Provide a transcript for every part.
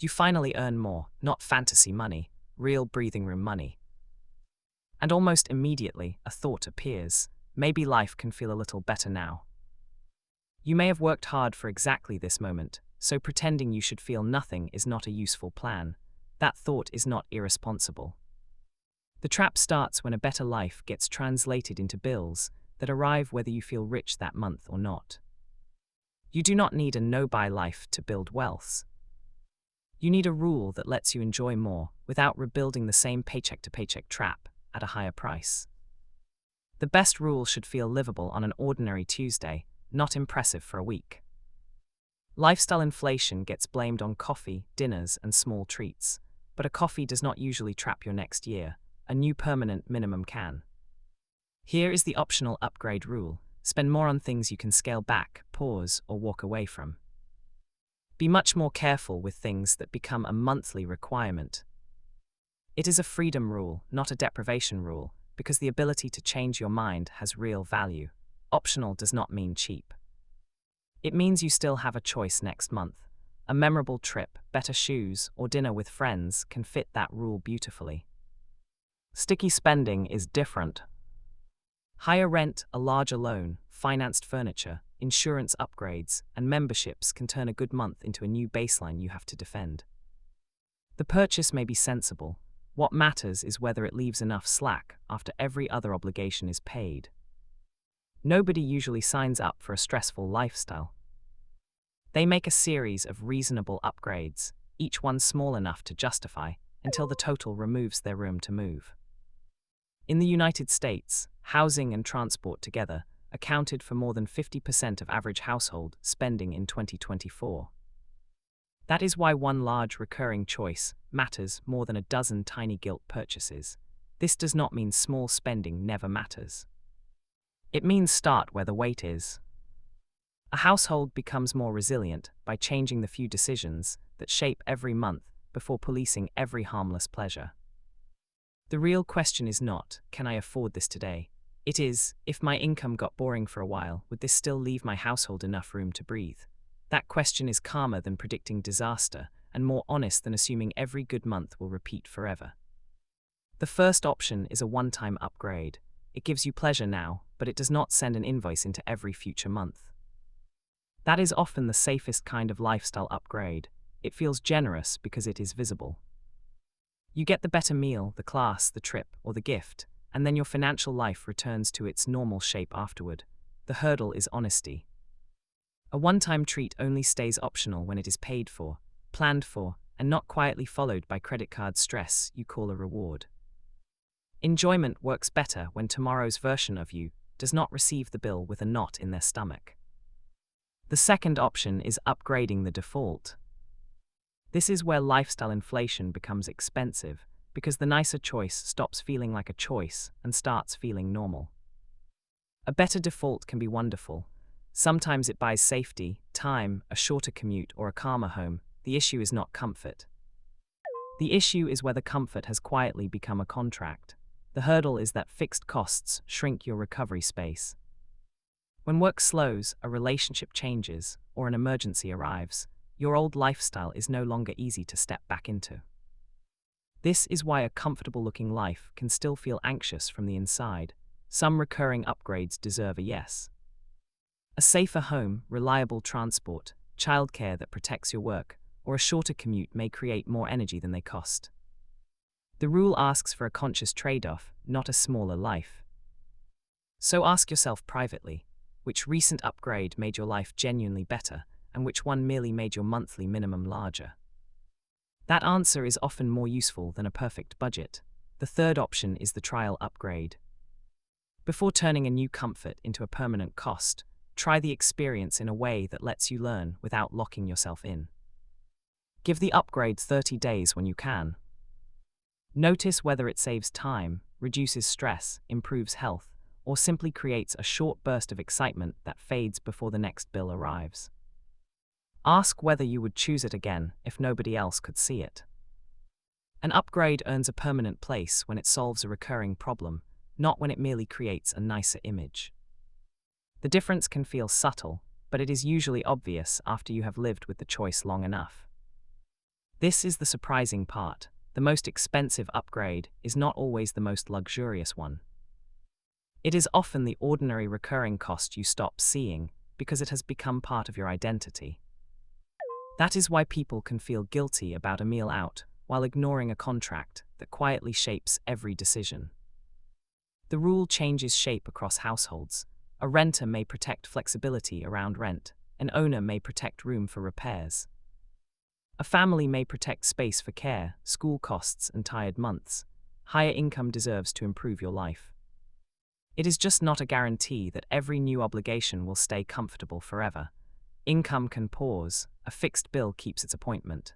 You finally earn more, not fantasy money, real breathing room money. And almost immediately, a thought appears. Maybe life can feel a little better now. You may have worked hard for exactly this moment, so pretending you should feel nothing is not a useful plan. That thought is not irresponsible. The trap starts when a better life gets translated into bills that arrive whether you feel rich that month or not. You do not need a no-buy life to build wealth. You need a rule that lets you enjoy more without rebuilding the same paycheck-to-paycheck trap at a higher price. The best rule should feel livable on an ordinary Tuesday, not impressive for a week. Lifestyle inflation gets blamed on coffee, dinners, and small treats, but a coffee does not usually trap your next year. A new permanent minimum can. Here is the optional upgrade rule. Spend more on things you can scale back, pause, or walk away from. Be much more careful with things that become a monthly requirement. It is a freedom rule, not a deprivation rule, because the ability to change your mind has real value. Optional does not mean cheap. It means you still have a choice next month. A memorable trip, better shoes, or dinner with friends can fit that rule beautifully. Sticky spending is different. Higher rent, a larger loan, financed furniture, insurance upgrades, and memberships can turn a good month into a new baseline you have to defend. The purchase may be sensible. What matters is whether it leaves enough slack after every other obligation is paid. Nobody usually signs up for a stressful lifestyle. They make a series of reasonable upgrades, each one small enough to justify, until the total removes their room to move. In the United States, housing and transport together accounted for more than 50% of average household spending in 2024. That is why one large recurring choice matters more than a dozen tiny guilt purchases. This does not mean small spending never matters. It means start where the weight is. A household becomes more resilient by changing the few decisions that shape every month before policing every harmless pleasure. The real question is not, can I afford this today? It is, if my income got boring for a while, would this still leave my household enough room to breathe? That question is calmer than predicting disaster and more honest than assuming every good month will repeat forever. The first option is a one-time upgrade. It gives you pleasure now, but it does not send an invoice into every future month. That is often the safest kind of lifestyle upgrade. It feels generous because it is visible. You get the better meal, the class, the trip, or the gift, and then your financial life returns to its normal shape afterward. The hurdle is honesty. A one-time treat only stays optional when it is paid for, planned for, and not quietly followed by credit card stress you call a reward. Enjoyment works better when tomorrow's version of you does not receive the bill with a knot in their stomach. The second option is upgrading the default. This is where lifestyle inflation becomes expensive, because the nicer choice stops feeling like a choice and starts feeling normal. A better default can be wonderful. Sometimes it buys safety, time, a shorter commute, or a calmer home. The issue is not comfort. The issue is whether comfort has quietly become a contract. The hurdle is that fixed costs shrink your recovery space. When work slows, a relationship changes, or an emergency arrives, your old lifestyle is no longer easy to step back into. This is why a comfortable-looking life can still feel anxious from the inside. Some recurring upgrades deserve a yes. A safer home, reliable transport, childcare that protects your work, or a shorter commute may create more energy than they cost. The rule asks for a conscious trade-off, not a smaller life. So ask yourself privately, which recent upgrade made your life genuinely better, and which one merely made your monthly minimum larger? That answer is often more useful than a perfect budget. The third option is the trial upgrade. Before turning a new comfort into a permanent cost, try the experience in a way that lets you learn without locking yourself in. Give the upgrade 30 days when you can. Notice whether it saves time, reduces stress, improves health, or simply creates a short burst of excitement that fades before the next bill arrives. Ask whether you would choose it again if nobody else could see it. An upgrade earns a permanent place when it solves a recurring problem, not when it merely creates a nicer image. The difference can feel subtle, but it is usually obvious after you have lived with the choice long enough. This is the surprising part. The most expensive upgrade is not always the most luxurious one. It is often the ordinary recurring cost you stop seeing because it has become part of your identity. That is why people can feel guilty about a meal out while ignoring a contract that quietly shapes every decision. The rule changes shape across households. A renter may protect flexibility around rent. An owner may protect room for repairs. A family may protect space for care, school costs, and tired months. Higher income deserves to improve your life. It is just not a guarantee that every new obligation will stay comfortable forever. Income can pause, a fixed bill keeps its appointment.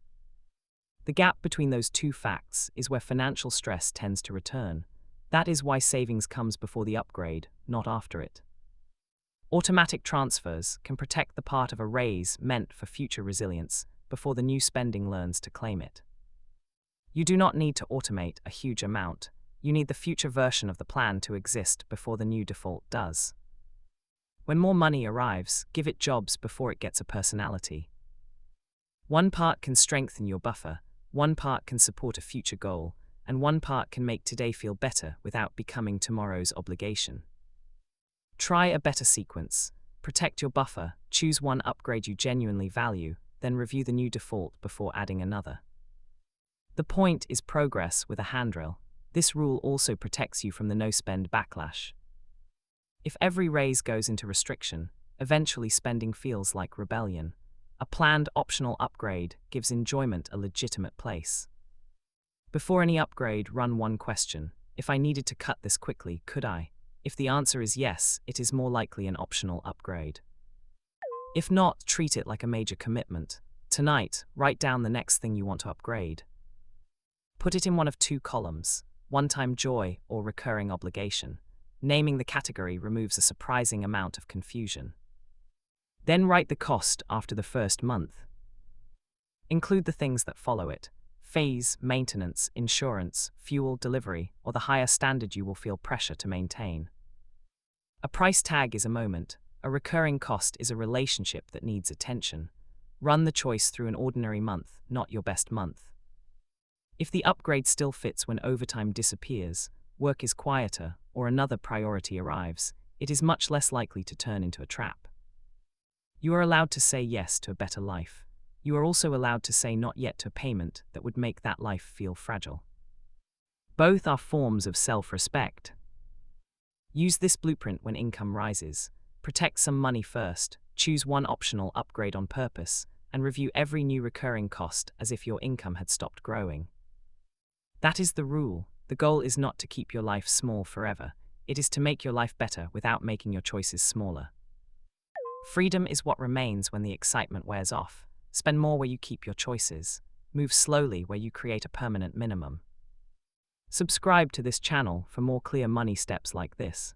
The gap between those two facts is where financial stress tends to return. That is why savings comes before the upgrade, not after it. Automatic transfers can protect the part of a raise meant for future resilience before the new spending learns to claim it. You do not need to automate a huge amount. You need the future version of the plan to exist before the new default does. When more money arrives, give it jobs before it gets a personality. One part can strengthen your buffer, one part can support a future goal, and one part can make today feel better without becoming tomorrow's obligation. Try a better sequence. Protect your buffer, choose one upgrade you genuinely value, then review the new default before adding another. The point is progress with a handrail. This rule also protects you from the no-spend backlash. If every raise goes into restriction, eventually spending feels like rebellion. A planned optional upgrade gives enjoyment a legitimate place. Before any upgrade, run one question. If I needed to cut this quickly, could I? If the answer is yes, it is more likely an optional upgrade. If not, treat it like a major commitment. Tonight, write down the next thing you want to upgrade. Put it in one of two columns, one-time joy or recurring obligation. Naming the category removes a surprising amount of confusion. Then write the cost after the first month. Include the things that follow it: fees, maintenance, insurance, fuel, delivery, or the higher standard you will feel pressure to maintain. A price tag is a moment. A recurring cost is a relationship that needs attention. Run the choice through an ordinary month, not your best month. If the upgrade still fits when overtime disappears, work is quieter, or another priority arrives, it is much less likely to turn into a trap. You are allowed to say yes to a better life. You are also allowed to say not yet to a payment that would make that life feel fragile. Both are forms of self-respect. Use this blueprint when income rises. Protect some money first, choose one optional upgrade on purpose, and review every new recurring cost as if your income had stopped growing. That is the rule. The goal is not to keep your life small forever. It is to make your life better without making your choices smaller. Freedom is what remains when the excitement wears off. Spend more where you keep your choices. Move slowly where you create a permanent minimum. Subscribe to this channel for more clear money steps like this.